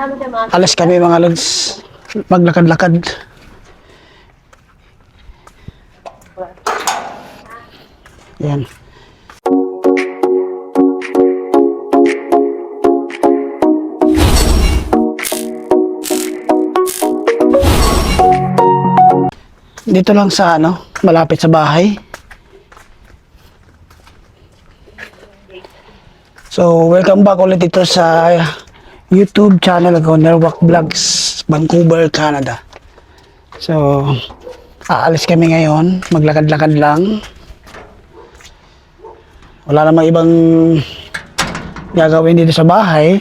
Alas kami mga lods. Maglakad-lakad. Yan. Dito lang sa malapit sa bahay. So, welcome back ulit dito sa YouTube channel ko, Nerwak Vlogs, Vancouver, Canada. So, aalis kami ngayon, maglakad-lakad lang. Wala namang ibang gagawin dito sa bahay.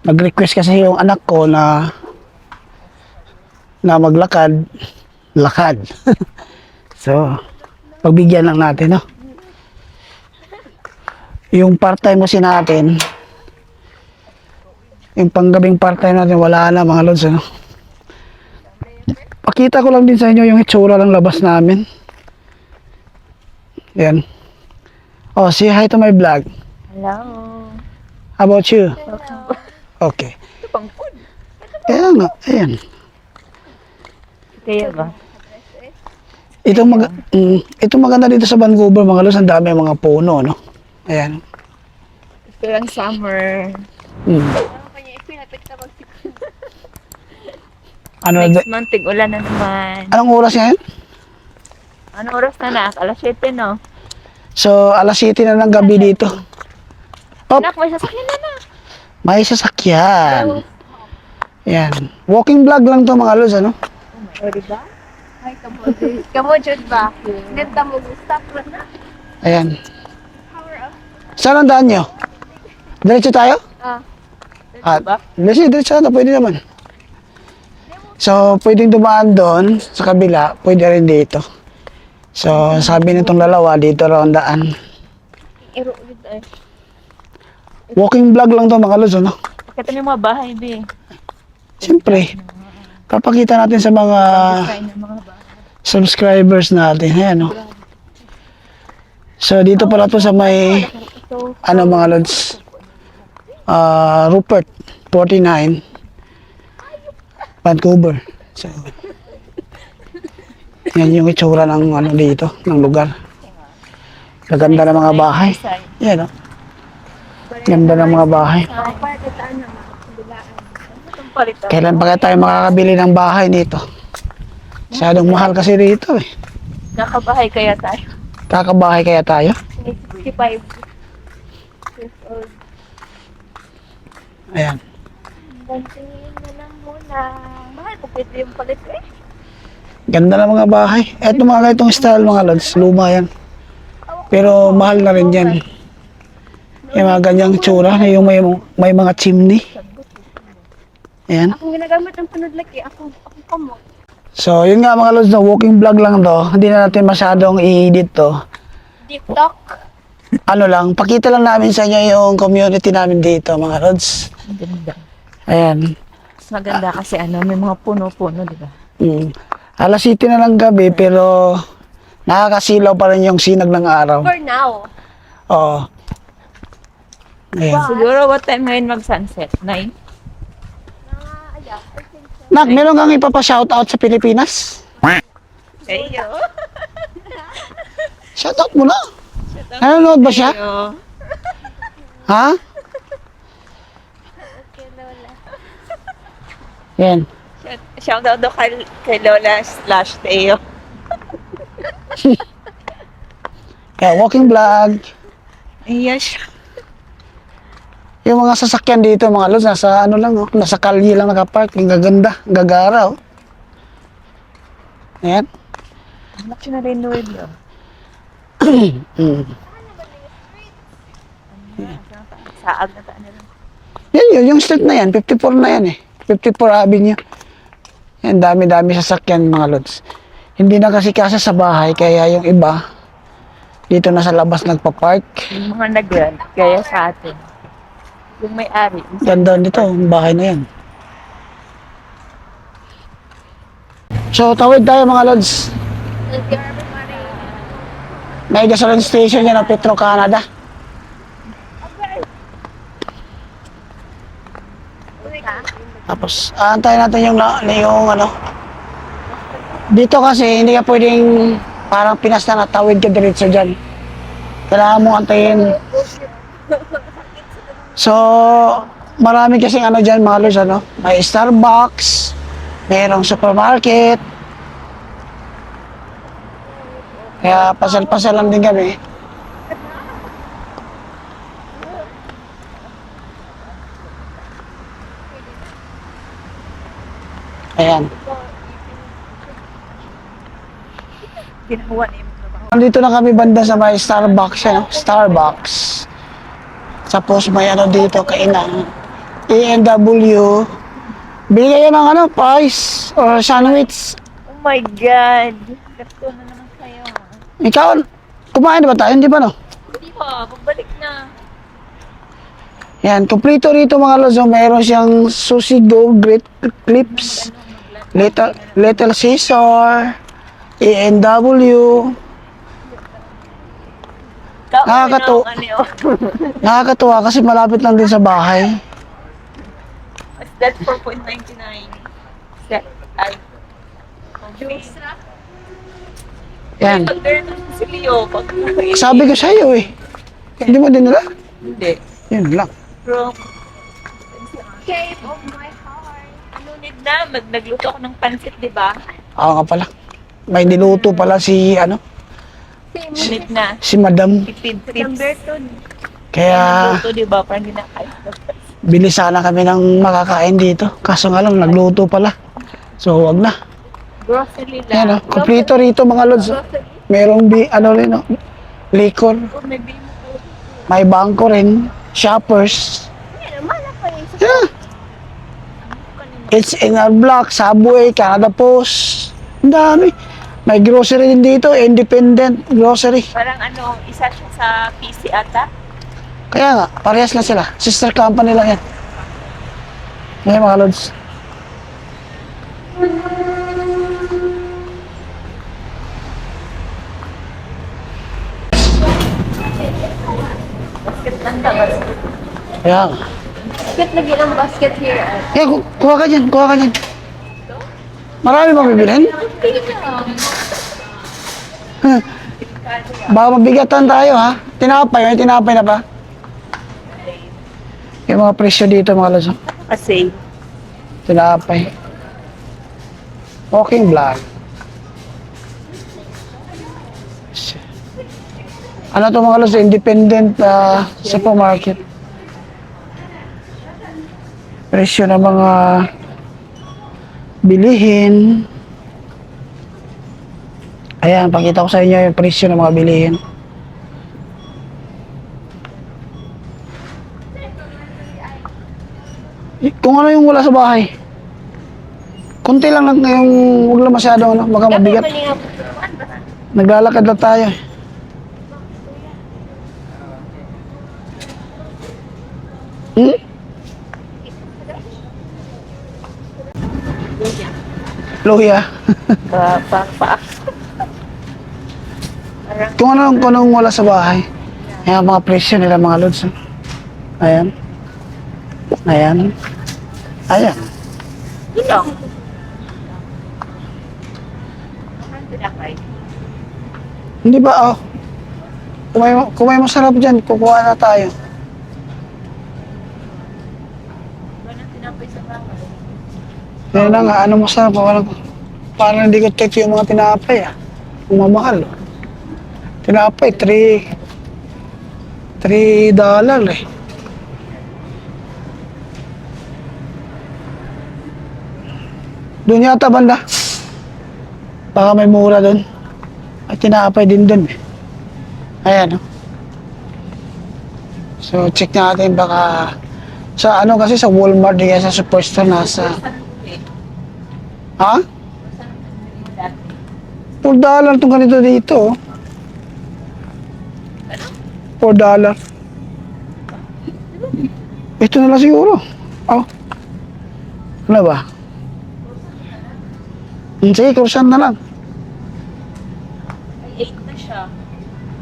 Nag-request kasi yung anak ko na maglakad, lakad. So, pagbigyan lang natin, no? Yung part-time kasi natin, yung panggabing part-time natin, wala na mga lods, ano? Pakita ko lang din sa inyo yung itsura ng labas namin. Yan. Oh, say hi to my vlog. Hello. How about you? Okay. Kaya nga, ayan. Kaya ba? Itong maganda dito sa Vancouver, mga lods, ang dami mga puno, no? Ayan. Ito lang summer. Ano, Next month, tig-ulan na naman. anong oras yan? Ano oras na na? Alas 7, no? So, alas 7 na ng gabi dito. Oh, Anak, may sasakyan na. may sasakyan. Ayan. Walking vlog lang to mga lods, ano? O, diba? Ay, kamodjod ba? Ganda mo, stop na. Ayan. Saan ang daan nyo? Diretso tayo? Diba? Diretso na, pwede naman. So, pwedeng dumaan doon sa kabila, pwede rin dito. So, sabi nitong dalawa, dito raw ang daan. Iro ulit ay. Walking vlog lang to mga lods, ano? Pakita niyo mga bahay, be. Siyempre, papakita natin sa mga Design ng mga bahay. subscribers natin. Ayan, no? So, dito pala to sa may, mga lods, Rupert, 49, Vancouver. So, yan yung itsura ng dito, ng lugar. Kaganda ng mga bahay. Yan, no? Ganda ng mga bahay. Kailan pa kaya tayo makakabili ng bahay nito? Masyadong mahal kasi rito, eh. Nakabahay kaya tayo. Kakabahay kaya tayo? 65 years old. Ayan. Gantiin na lang muna. Mahal ko pwede yung palit eh. Ganda ng mga bahay. Eto mga ganitong style mga lods, luma yan. Pero mahal na rin yan. Yung mga ganyang tsura, yung may mga chimney. Ayan. Akong ginagamit ng panadlaki, akong kamot. So, yun nga mga lods, no, walking vlog lang to. Hindi na natin masyadong i-edit to. TikTok. Ano lang, pakita lang namin sa inyo yung community namin dito mga lods. Ganda. Ayan. Mas maganda kasi may mga puno-puno, di ba? Alas 7 na ng gabi pero nakakasilaw pa rin yung sinag ng araw. For now. Oo. Ayan. Siguro what time ngayon mag-sunset? 9? Nak, meron kang ipapa-shoutout sa Pilipinas? Ayo. Shoutout mo na. Nanonood ba siya? Ha? Yan. Shout out daw kay Lola / Teo. Kaya walking vlog. Yes. Yung mga sasakyan dito mga lods, nasa nasa kalye lang nakapark. Ang gaganda, ang gagara. Oh. Ayan. Anak siya na rin Lord. Saag na taan na lang. Yan yung street na yan, 54 na yan eh. 54 Avenue. Yan, dami-dami sasakyan mga lods. Hindi na kasi sa bahay, kaya yung iba, dito na sa labas nagpa-park. Yung mga nag-rent, kaya sa atin. Yung may-ari. Ganda nito, ang bahay na yan. So, tawid tayo mga lods. May gasoline station yan ng Petro Canada. Tapos, aantayin natin yung ano. Dito kasi, hindi ka pwedeng parang Pinas na natawid ka diretso dyan. Kailangan mo antayin. So, marami kasing ano dyan, mga lods, ano. May Starbucks, mayroong supermarket. Kaya pasal-pasal lang din kami. Ayan. Ginawa na yung trabaho. Nandito na kami banda sa may Starbucks, ano? Starbucks. Tapos may ano dito, kainan. A&W. Bili kayo ng ano, fries or sandwich. Oh my God. Gasto na naman kayo. Ikaw, kumain na ba tayo? Hindi ba no? Hindi pa, pagbalik na. Yan, kumplito rito mga lods. Mayroon siyang sushi go, great clips, little Caesar, A&W. Nakakatuwa. Nakakatuwa kasi malapit lang din sa bahay. That's 4.99. Set. Ay. Juice. Yan. Pag ganito si Leo, pag Sabi ko sa iyo eh. Hindi mo dinala? hindi. Yun lang. From shape of my heart. Ano need na? Nagluto ako ng pansit, di ba? Ako ka pala. May niluto pala si ano, Need na. si Madam. Tipid tips. Kaya Luto, di ba? Parang hindi na kain. bili sana kami ng makakain dito. Kaso nga lang, nagluto pala. So, wag na. Grocery Yan lang. o, kumplito rito mga lods. Merong ano rin o, liquor. Oh, may bimo ko. May bangko rin. Shoppers. Yeah. It's in our block, Subway, Canada Post. Ang dami. May grocery din dito, independent grocery. Parang ano, isa siya sa PC ata. Kaya nga, parehas lang sila. Sister company lang yan. Ngayon mga lods. Basket lang ka, basket. Kaya nga. Basket lagi ng basket here. Kaya kuha ka dyan, kuha ka dyan. Marami bang bibilhin? Baka mabigatan tayo ha. Tinapay, may tinapay na pa. Yung mga presyo dito mga lods. Kasi, Tinapay. Walking vlog. Ano to mga lods? Independent supermarket. Presyo ng mga bilihin. Ayan, pakita ko sa inyo yung presyo ng mga bilihin. Kung ano yung wala sa bahay. Kunti lang yung huwag lang masyado, ano, baka mabigat. Naglalakad lang tayo. Hmm? Luya. pa. Kung anong wala sa bahay. Ayan, mga presyo nila mga lods. Oh. Ayan. Ayan. Ayan. Ito. Hindi ba, oh. Kung may masarap dyan, kukuha na tayo. Yan na nga, ano masarap, parang hindi ko type yung mga tinapay, ah. Umamahal, oh. Tinapay, $3 eh. Doon yata banda. Baka may mura doon. Ay, tinapay din doon eh. Ayan, oh. So, check natin baka sa ano kasi sa Walmart di kaya sa Superstore nasa. Ha? $4 itong ganito dito. Oh. $4. Ito na lang siguro. Oh. Ano ba? Sige, kursan na lang. Ay, 8 na siya.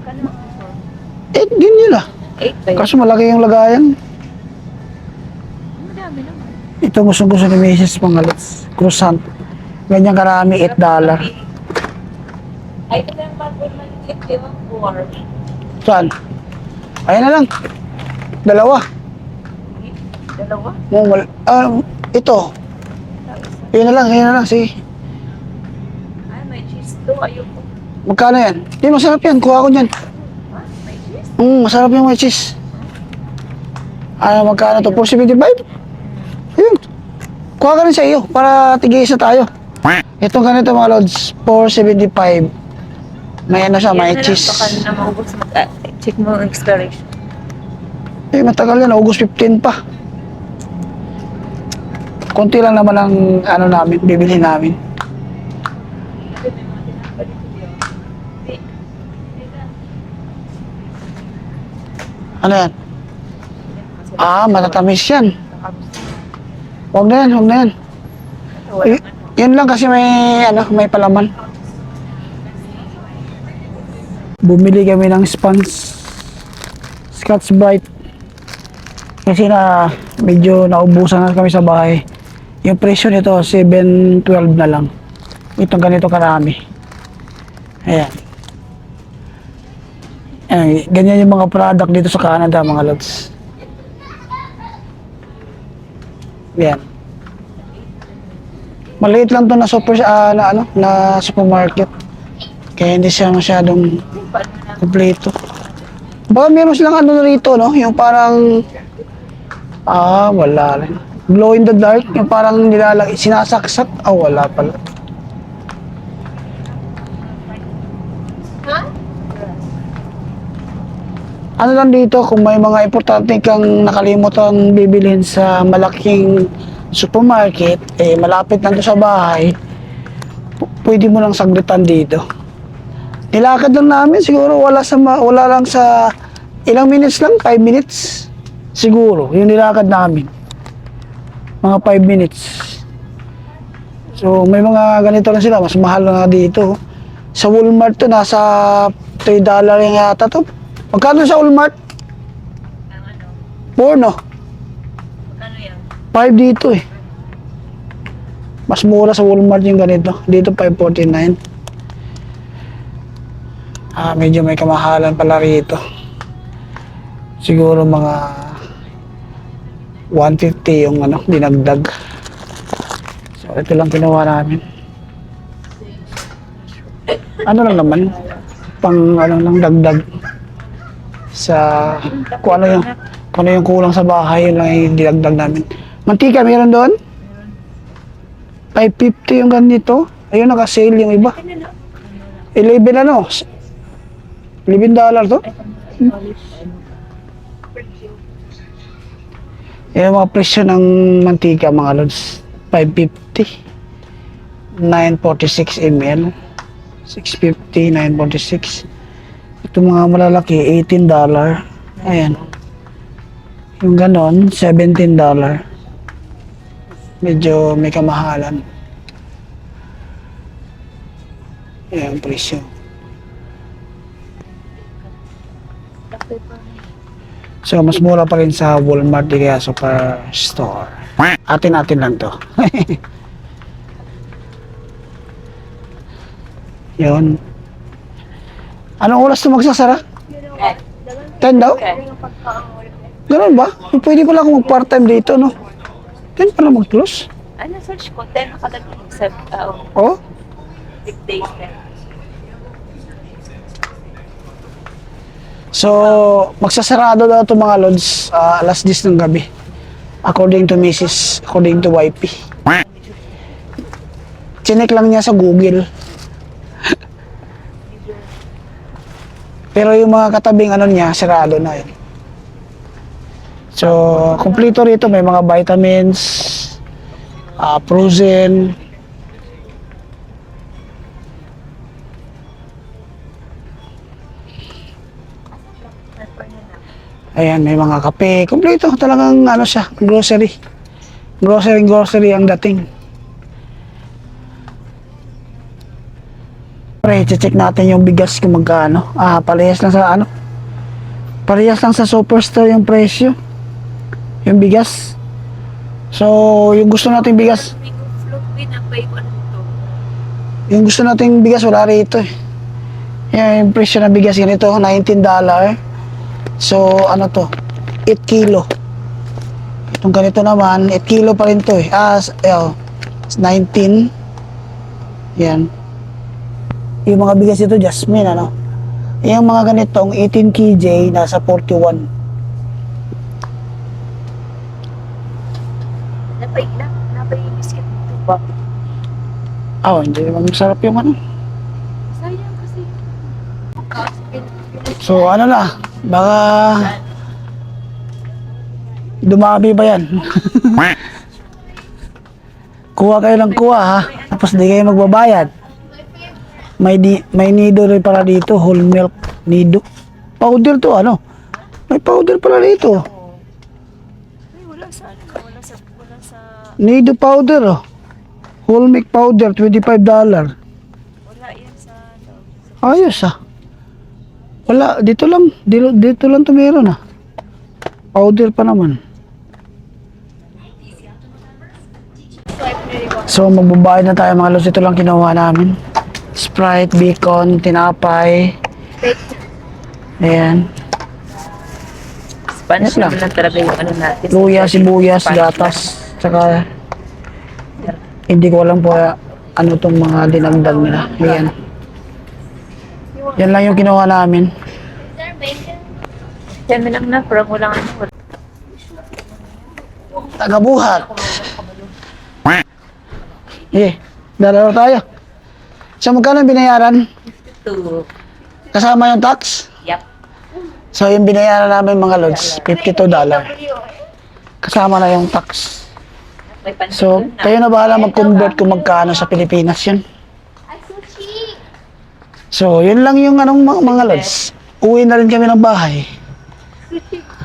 Kano? 8 din yun ah. 8 ba yun? Kaso malaki yung lagayan. Madami naman. Ito gusto ni Mrs. mga lods. Croissant. Ganyan karami, $8. Ay, ito lang bago maliit, di ba? 4. Saan? Ayan na lang. Dalawa. Dalawa? Ito. Yun na lang. Sige. Ay, may cheese to. Ayoko. Magkano yan? Di, masarap yan. Kuha ko yan. Ha? May cheese? Masarap yung may cheese. Magkano to? 4.75? Ayun. Kuha ka rin sa iyo para tigisa tayo. Itong ganito mga lods, 4.75. May ano siya, may cheese. Baka na maubos. Check mo ang expiration. Matagal yan. August 15 pa. Konti lang naman ang ano namin, bibili namin. Ano yan? Matatamis yan. Huwag na yan. Yun lang kasi may palaman. Bumili kami ng sponge Scotch Brite kasi medyo naubusan na kami sa bahay. Yung presyo nito 7.12 na lang. Itong ganito karami. Ayan. Ganyan yung mga product dito sa Canada mga lods. Ayan. Maliit lang to na na supermarket. Kaya hindi siya masyadong kompleto. Baka meron silang rito, no? Yung parang wala rin. Glow in the dark, yung parang sinasaksak. Wala pala. Ano lang dito, kung may mga importante kang nakalimutan bibilhin sa malaking supermarket, malapit lang to sa bahay, pwede mo lang saglitan dito. Nilakad lang namin, siguro wala lang sa ilang minutes lang, 5 minutes. Siguro, yung nilakad namin. Mga 5 minutes. So, may mga ganito lang sila, mas mahal na dito. Sa Walmart to, nasa $3 yung yata to. Magkano sa Walmart? Ang ano? 4, no? Magkano yan? 5 dito eh. Mas mura sa Walmart yung ganito. Dito 5.49. Medyo may kamahalan pala rito. Siguro mga 150 yung dinagdag. So ito lang kinuha namin. Ano lang naman, pang lang dagdag sa kung ano yung kulang sa bahay, yun lang yung dinagdag namin. Mantika meron doon? 550 yung ganito. Ayun, naka-sale yung iba. 11 $11 to? Yung mga presyo ng mantika mga lods, 550, 946 ml, 650, 946. Ito mga malalaki, $18. Ayan. Yung ganon, $17. Medyo may kamahalan. Ayan ang presyo. So, mas mura pa rin sa Walmart di kaya Superstore. Atin lang to. Yun. Anong oras to magsasara? 10 daw? Ganun ba? Pwede pala akong mag-part-time dito, no? 10 pala mag-close. Ano, search ko? 10 nakalagay sa Oh? weekdays na. So, magsasarado daw ito mga lods alas 10 ng gabi. According to Mrs. According to YP. Chinek lang niya sa Google. Pero yung mga katabing niya, sarado na yun. So, kompleto rito. May mga vitamins, frozen. Ayan, may mga kape. Kompleto. Talagang siya, grocery. Grocery ang dating. Pre, check natin yung bigas kung magkano. Parehas lang sa Parehas lang sa Superstore yung presyo. Yung bigas. So, yung gusto nating bigas, Mango float bin, ang bay ko ano to. yung gusto nating bigas wala rito eh. Yung presyo ng bigas ganito, $19. So, ano to? 8 kilo. Itong ganito naman, 8 kilo pa rin to eh. 19. Yan. Yung mga bigas ito, Jasmine, ano? Yung mga ganitong 18 kg, nasa 41. Napay biscuit dito ba? Hindi naman masarap yung ano. Sayang kasi. So, ano na, baka dumami ba yan? Kuha kayo ng kuha ha, tapos di kayo magbabayad. May nido rin pala dito, whole milk nido. Powder to ano? May powder pala dito. Ay, wala sa Nido powder oh. Whole milk powder, $25. wala yan sa Ayos ah. Wala, dito lang to meron ah. Powder pa naman. So magbabayad na tayo mga lods. Ito lang kinuha namin. Sprite, bacon, tinapay. Ayan. Spanish Yes lang. lang talaga yung ano natin. Luya, sibuyas, gatas. Tsaka hindi ko alam po ano tong mga dinagdag nila. Ayan. Yan lang yung kinuha namin. Yan mo lang na, parang walang ano. Tagabuhat. Dalawa tayo. So magkano ang binayaran? Ito. Kasama yung tax? Yep. So yung binayaran namin mga lods, $52. Kasama na yung tax. May pansin So, doon na. kayo na bahala mag-convert kung magkano sa Pilipinas yun. So, yun lang yung anong mga lods. Uwi na rin kami ng bahay.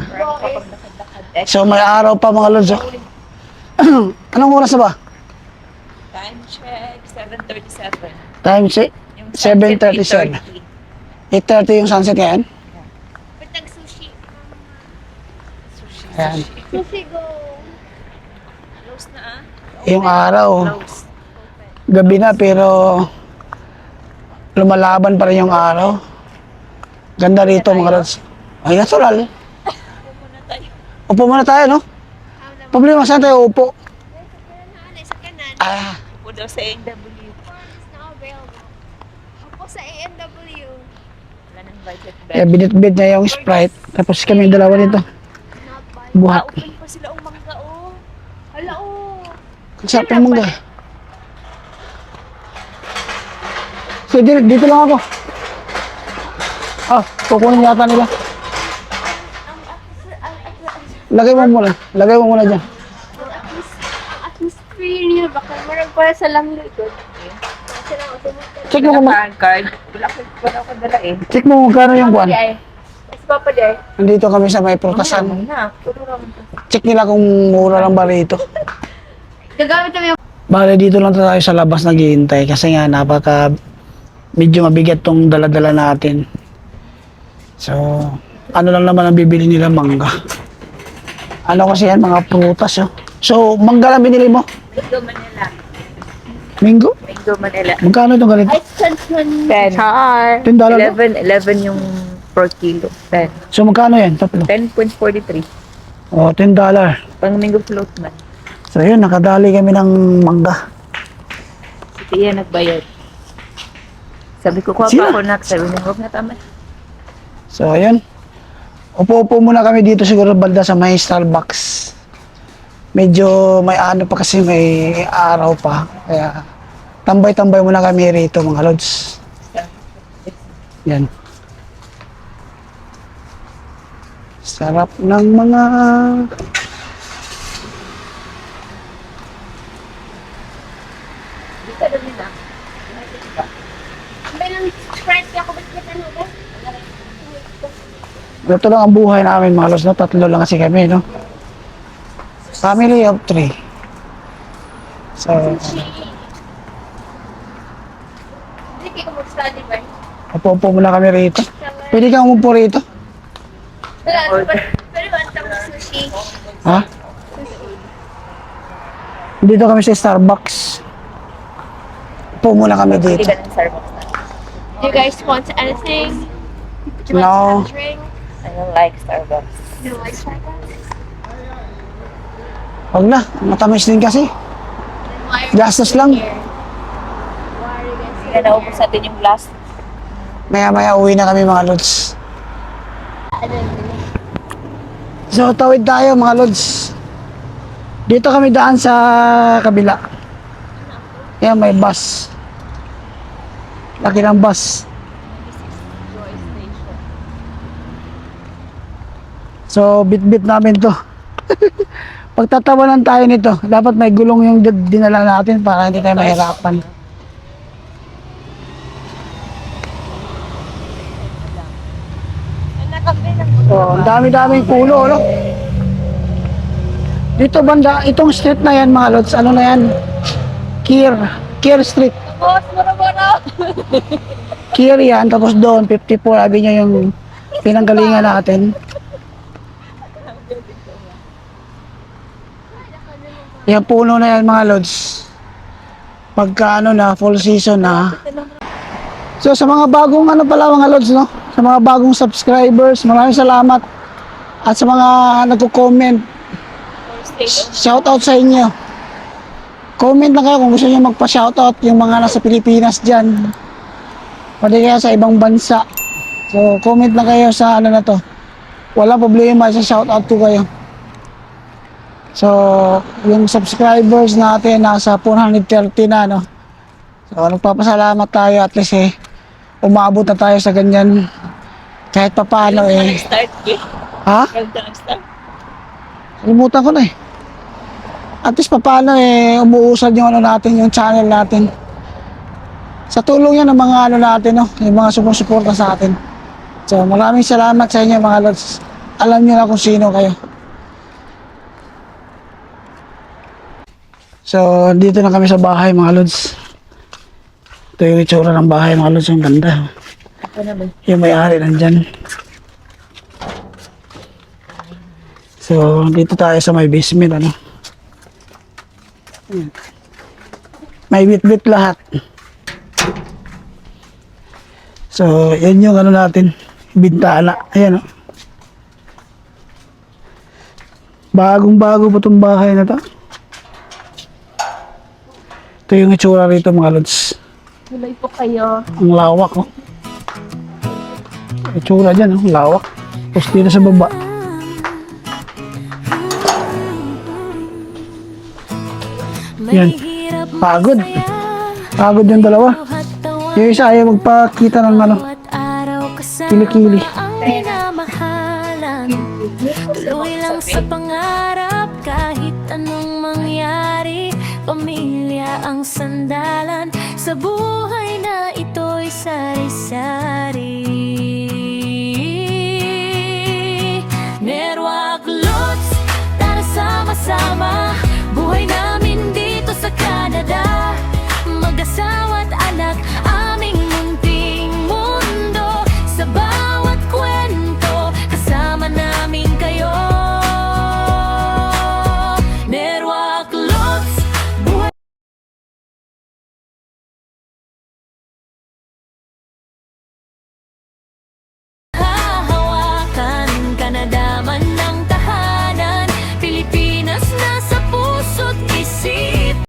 Parang kapag nakadakad. So, may araw pa mga lods. Oh. Anong oras na ba? Time check, 7:37. Time check. Yung sunset, 7:37. 8:30 yung sunset ngayon. Sushi. Ayan. Sushi go. Close na ah. Yung araw. Close. Gabi na pero lumalaban pa rin yung araw. Ganda rito mga lods. Ay, natural. Muna tayo. Upo muna tayo, no? Problema, saan tayo upo? Sa kanan. Ah, Upo daw sa NW. Form is now available. Opo sa ANW. Wala nang budget kaya bed. binit-bit niya yung Sprite. Tapos kami yung dalawa nito. Not by. Buhat. Open pa sila ang mangga oh. Hala oh. Ang sarap ng mangga. So, dito lang ako. Kukunin yata nila. Lagay mo muna. Lagay mo muna dyan. Atmosphere niya. Baka marag para sa lang likod. Check mo kung Wala card. Wala ko dala eh. check mo kung kano yung kwan. Mas papa di ay. Nandito kami sa may prutasan. Na, puro lang to. Check nila kung mura lang ba rito. Gagamit namin yung Bale, dito lang tayo sa labas naghihintay kasi nga medyo mabigat tong dala-dala natin. So, ano lang naman ang bibili nila, mangga. Ano kasi yan, mga prutas, oh. So, mangga lang binili mo? Mango Manila. Minggo? Mango Manila. Magkano itong ganito? I sent one. 10. Char. $10 lang? 11 yung per kilo. 10. So, magkano yan? Tatlo? 10.43. Oh, $10. Pang mango float man. So, yun, nakadali kami ng mangga. Si Tia nagbayad. Sabi ko, kuha Sila? pa ako nak. Sabi niya, huwag na tama. So, ayun. Upo-upo muna kami dito siguro balda sa may Starbucks. Medyo may ano pa kasi may araw pa. Kaya tambay-tambay muna kami rito mga lods. Yan. Sarap ng mga... Di ka doon nila. May nang Sprite ako. Ba't kita na ba? Ito lang ang buhay namin mga lods. No? Tatlo lang kasi kami, no? Family of 3. So, Hindi kayo mag-study ba? upo-upo muna kami rito. Pwede kang umupo rito? Wala. Pero ba ang sushi? Ha? Dito kami sa Starbucks. Upo muna kami Hindi dito. ka ng Starbucks na. Do you guys want anything? Do you No. want to have a drink? I don't like Starbucks. Do you like Starbucks? Wag na, matamis din kasi. Why are you Gastos sitting lang. here? Why are you guys Hindi sitting na naubos here? natin yung last. Maya-maya uwi na kami mga lods. So, tawid tayo mga lods. Dito kami daan sa kabila. Yan, may bus. Laki ng bus. So, bit-bit namin to. Pagtatawanan tayo nito, dapat may gulong yung dinala natin para hindi tayo mahirapan. So, ang dami-daming pulo, no? Dito banda, itong street na yan mga lods, ano na yan? Kier Street. Boss, mura-mura! Kier yan, tapos doon, 54 Avenue yung pinanggalingan natin. Yung puno na yan mga lods. Pagka ano na, full season na. So sa mga bagong ano pala mga lods, no? Sa mga bagong subscribers, maraming salamat. At sa mga nagko-comment, shout out sa inyo. Comment na kayo kung gusto niyo magpa-shoutout yung mga nasa Pilipinas dyan. Pwede kaya sa ibang bansa. So comment na kayo sa ano na to. Wala problema, sa shoutout ko kayo. So yung subscribers natin nasa 430 na, no. So nagpapasalamat tayo, at least umabot na tayo sa ganyan. Kahit pa paano Start eh. Ha? Ganda ng start. Kalimutan ko na At least paano umuusad yung ano natin, yung channel natin. Sa tulong yan ng mga ano natin, no, yung mga sumusuporta sa atin. So maraming salamat sa inyo mga lods. Alam niyo na kung sino kayo. So dito na kami sa bahay mga lods. Ito yung itsura ng bahay mga lods, yung ganda. Yung may-ari nandyan. So dito tayo sa may basement, ano. May bit-bit lahat. So, yan yung ano natin, bintana. Ayan, oh. Bagong-bago pa itong bahay na to. Ito yung itsura rito mga lods. Tuloy po kayo. Ang lawak, oh. Itsura dyan, oh. Lawak. Tapos dito sa baba. Yan. Pagod. Pagod yung dalawa. Yung isa ayaw magpakita ng ano, kilikili. Tuloy lang sa pangarap kahit anong mangyari. Pamilya ang sandalan sa buhay na ito'y sari-sari. Merwak Lods, tara sama-sama.